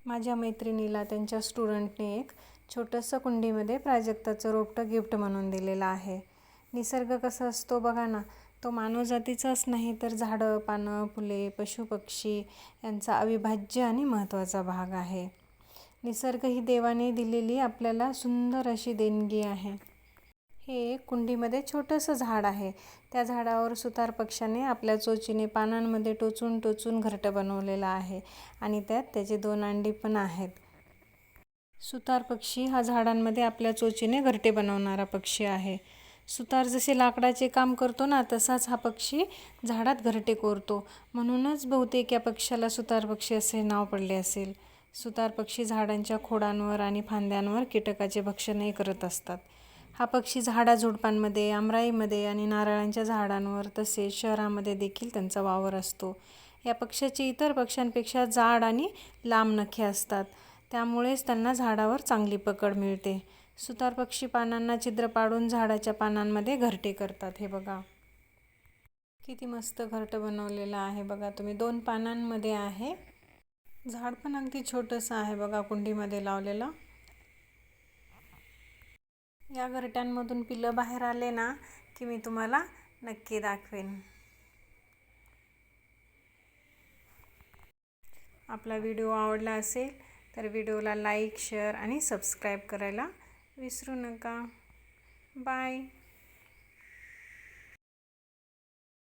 माझ्या मैत्रिणीला त्यांच्या स्टुडंटने एक छोटंसं कुंडीमध्ये प्राजक्ताचं रोपटं गिफ्ट म्हणून दिलेलं आहे. निसर्ग कसा असतो बघा ना, तो मानवजातीचाच नाही तर झाडं, पानं, फुले, पशुपक्षी यांचा अविभाज्य आणि महत्त्वाचा भाग आहे. निसर्ग ही देवाने दिलेली आपल्याला सुंदर अशी देणगी आहे. हे एक कुंडीमध्ये छोटंसं झाड आहे. त्या झाडावर सुतार पक्ष्याने आपल्या चोचीने पानांमध्ये टोचून टोचून घरटं बनवलेलं आहे आणि त्यात त्याची 2 अंडी पण आहेत. सुतार पक्षी हा झाडांमध्ये आपल्या चोचीने घरटे बनवणारा पक्षी आहे. सुतार जसे लाकडाचे काम करतो ना, तसाच हा पक्षी झाडात घरटे कोरतो. म्हणूनच बहुतेक या पक्ष्याला सुतार पक्षी असे नाव पडले असेल. सुतार पक्षी झाडांच्या खोडांवर आणि फांद्यांवर कीटकाचे भक्षणही करत असतात. हा पक्षी झाडाझुडपांमध्ये, आमराईमध्ये आणि नारळांच्या झाडांवर तसेच शहरामध्ये देखील त्यांचा वावर असतो. या पक्ष्याचे इतर पक्ष्यांपेक्षा जाड आणि लांब नखे असतात, त्यामुळेच त्यांना झाडावर चांगली पकड मिळते. सुतार पक्षी पानांना छिद्र पाडून झाडाच्या पानांमध्ये घरटे करतात. हे बघा किती मस्त घरटं बनवलेलं आहे बघा तुम्ही. 2 पानांमध्ये आहे. झाड पण अगदी छोटंसं आहे बघा कुंडीमध्ये लावलेलं. या घरट्यांमधून पिलं बाहेर आले ना की मी तुम्हाला नक्की दाखवेन. आपला व्हिडिओ आवडला असेल तर व्हिडिओला लाईक, शेअर आणि सबस्क्राईब करायला विसरू नका. बाय.